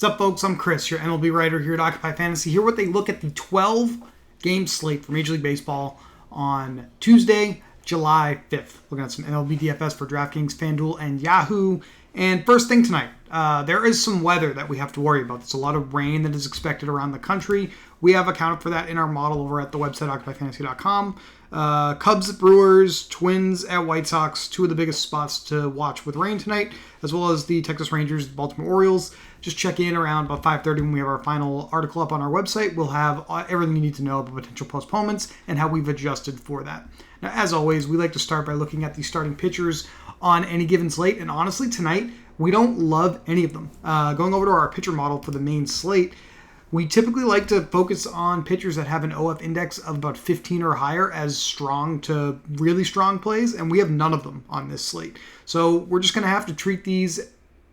What's up, folks? I'm Chris, your MLB writer here at Occupy Fantasy. Here with a look at the 12-game slate for Major League Baseball on Tuesday, July 5th. Looking at some MLB DFS for DraftKings, FanDuel, and Yahoo. And first thing tonight, there is some weather that we have to worry about. There's a lot of rain that is expected around the country. We have accounted for that in our model over at the website, occupyfantasy.com. Cubs at Brewers, Twins at White Sox, two of the biggest spots to watch with rain tonight, as well as the Texas Rangers, Baltimore Orioles. Just check in around about 5:30 when we have our final article up on our website. We'll have everything you need to know about potential postponements and how we've adjusted for that. Now, as always, we like to start by looking at the starting pitchers on any given slate, and honestly, tonight, we don't love any of them. Going over to our pitcher model for the main slate, we typically like to focus on pitchers that have an OF index of about 15 or higher as strong to really strong plays, and we have none of them on this slate. So we're just going to have to treat these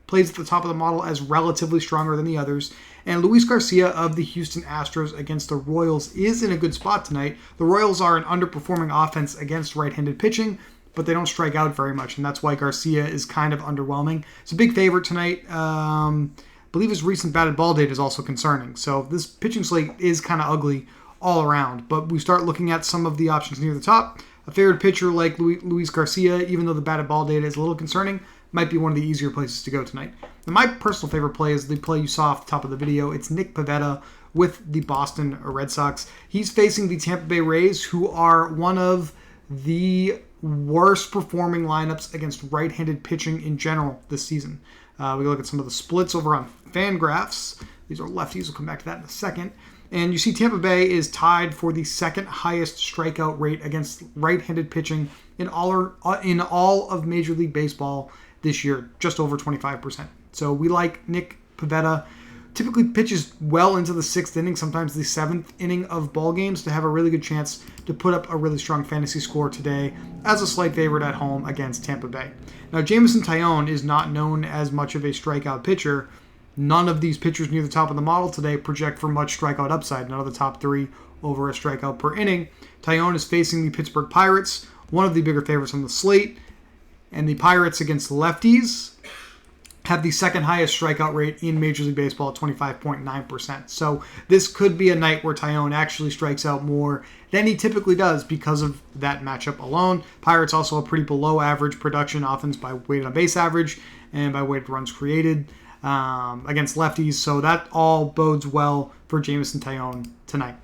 plays at the top of the model as relatively stronger than the others. And Luis Garcia of the Houston Astros against the Royals is in a good spot tonight. The Royals are an underperforming offense against right-handed pitching, but they don't strike out very much, and that's why Garcia is kind of underwhelming. It's a big favorite tonight. I believe his recent batted ball data is also concerning. So this pitching slate is kind of ugly all around. But we start looking at some of the options near the top. A favored pitcher like Luis Garcia, even though the batted ball data is a little concerning, might be one of the easier places to go tonight. And my personal favorite play is the play you saw off the top of the video. It's Nick Pivetta with the Boston Red Sox. He's facing the Tampa Bay Rays, who are one of the worst performing lineups against right-handed pitching in general this season. We look at some of the splits over on FanGraphs. These are lefties. We'll come back to that in a second. And you see Tampa Bay is tied for the second highest strikeout rate against right-handed pitching in all of Major League Baseball this year, just over 25%. So we like Nick Pivetta. Typically pitches well into the sixth inning, sometimes the seventh inning of ball games, to have a really good chance to put up a really strong fantasy score today as a slight favorite at home against Tampa Bay. Now, Jameson Taillon is not known as much of a strikeout pitcher. None of these pitchers near the top of the model today project for much strikeout upside. None of the top three over a strikeout per inning. Taillon is facing the Pittsburgh Pirates, one of the bigger favorites on the slate. And the Pirates against the lefties have the second highest strikeout rate in Major League Baseball at 25.9%. So this could be a night where Taillon actually strikes out more than he typically does because of that matchup alone. Pirates also a pretty below average production offense by weighted on base average and by weighted runs created against lefties. So that all bodes well for Jameson Taillon tonight.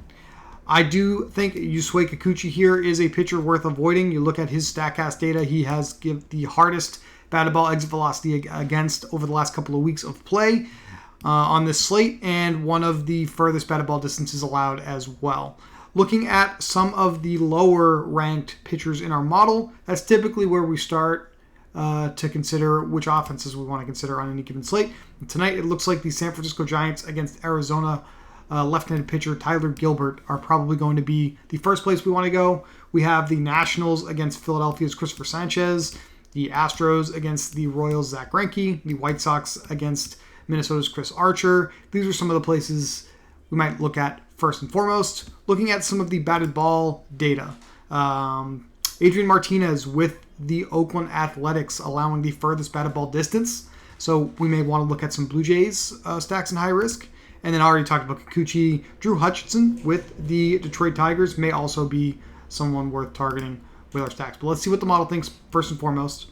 I do think Yusei Kikuchi here is a pitcher worth avoiding. You look at his StatCast data, he has given the hardest batted ball exit velocity against over the last couple of weeks of play on this slate, and one of the furthest batted ball distances allowed as well. Looking at some of the lower ranked pitchers in our model, that's typically where we start to consider which offenses we want to consider on any given slate. And tonight, it looks like the San Francisco Giants against Arizona left-handed pitcher Tyler Gilbert are probably going to be the first place we want to go. We have the Nationals against Philadelphia's Christopher Sanchez, the Astros against the Royals' Zach Greinke, the White Sox against Minnesota's Chris Archer. These are some of the places we might look at first and foremost. Looking at some of the batted ball data. Adrian Martinez with the Oakland Athletics allowing the furthest batted ball distance. So we may want to look at some Blue Jays stacks in high risk. And then I already talked about Kikuchi. Drew Hutchinson with the Detroit Tigers may also be someone worth targeting with our stacks. But let's see what the model thinks first and foremost.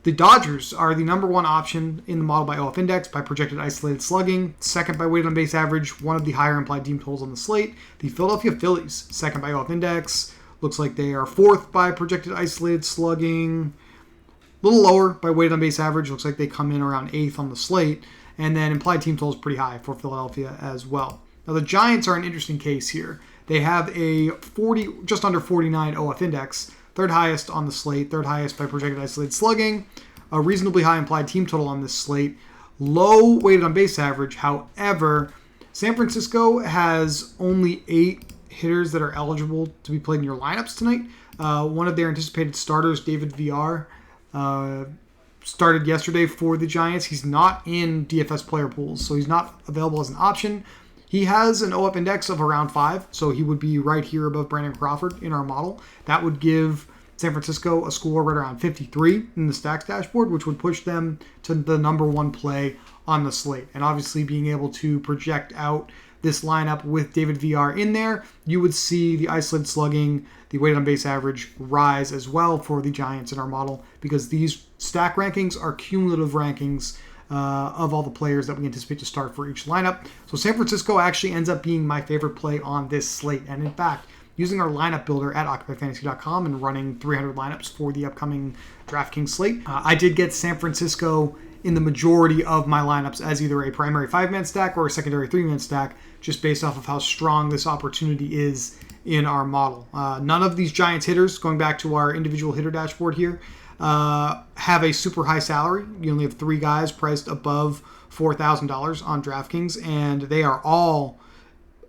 The Dodgers are the number one option in the model by OF index, by projected isolated slugging, second by weighted on base average, one of the higher implied team totals on the slate. The Philadelphia Phillies, second by OF index, looks like they are fourth by projected isolated slugging, a little lower by weighted on base average, looks like they come in around eighth on the slate. And then implied team total is pretty high for Philadelphia as well. Now the Giants are an interesting case here. They have a just under 49 OF index, third highest on the slate, third highest by projected isolated slugging, a reasonably high implied team total on this slate, low weighted on base average. However, San Francisco has only 8 hitters that are eligible to be played in your lineups tonight. One of their anticipated starters, David Villar, started yesterday for the Giants. He's not in DFS player pools, so he's not available as an option. He has an OF index of around 5, so he would be right here above Brandon Crawford in our model. That would give San Francisco a score right around 53 in the stacks dashboard, which would push them to the number one play on the slate. And obviously being able to project out this lineup with David VR in there, you would see the isolated slugging, the weighted on base average rise as well for the Giants in our model, because these stack rankings are cumulative rankings of all the players that we anticipate to start for each lineup. So San Francisco actually ends up being my favorite play on this slate. And in fact, using our lineup builder at OccupyFantasy.com and running 300 lineups for the upcoming DraftKings slate, I did get San Francisco in the majority of my lineups as either a primary 5-man stack or a secondary 3-man stack, just based off of how strong this opportunity is in our model. None of these Giants hitters, going back to our individual hitter dashboard here, have a super high salary. You only have 3 guys priced above $4,000 on DraftKings, and they are all,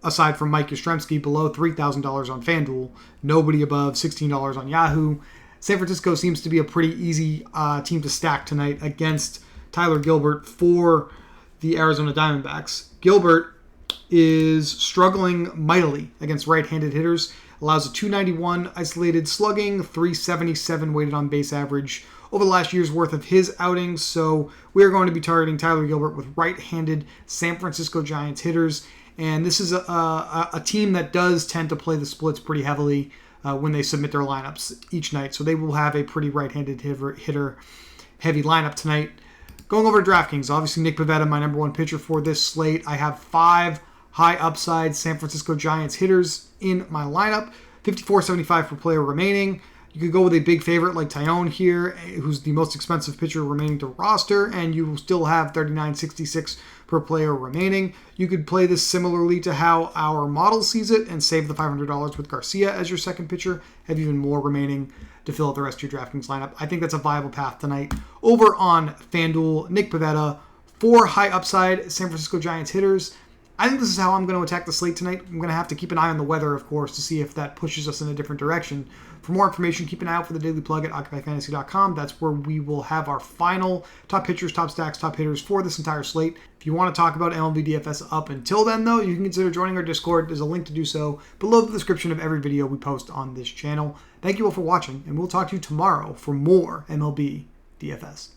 aside from Mike Yastrzemski, below $3,000 on FanDuel. Nobody above $16 on Yahoo. San Francisco seems to be a pretty easy team to stack tonight against Tyler Gilbert for the Arizona Diamondbacks. Gilbert is struggling mightily against right-handed hitters. Allows a 291 isolated slugging, 377 weighted on base average over the last year's worth of his outings. So we are going to be targeting Tyler Gilbert with right-handed San Francisco Giants hitters. And this is a team that does tend to play the splits pretty heavily when they submit their lineups each night. So they will have a pretty right-handed hitter heavy lineup tonight. Going over to DraftKings, obviously Nick Pivetta, my number 1 pitcher for this slate. I have 5 high upside San Francisco Giants hitters in my lineup, $54.75 per player remaining. You could go with a big favorite like Tyone here, who's the most expensive pitcher remaining to roster, and you will still have $39.66 per player remaining. You could play this similarly to how our model sees it and save the $500 with Garcia as your second pitcher, have even more remaining to fill out the rest of your DraftKings lineup. I think that's a viable path tonight. Over on FanDuel, Nick Pivetta, 4 high upside San Francisco Giants hitters. I think this is how I'm going to attack the slate tonight. I'm going to have to keep an eye on the weather, of course, to see if that pushes us in a different direction. For more information, keep an eye out for the daily plug at OccupyFantasy.com. That's where we will have our final top pitchers, top stacks, top hitters for this entire slate. If you want to talk about MLB DFS up until then, though, you can consider joining our Discord. There's a link to do so below the description of every video we post on this channel. Thank you all for watching, and we'll talk to you tomorrow for more MLB DFS.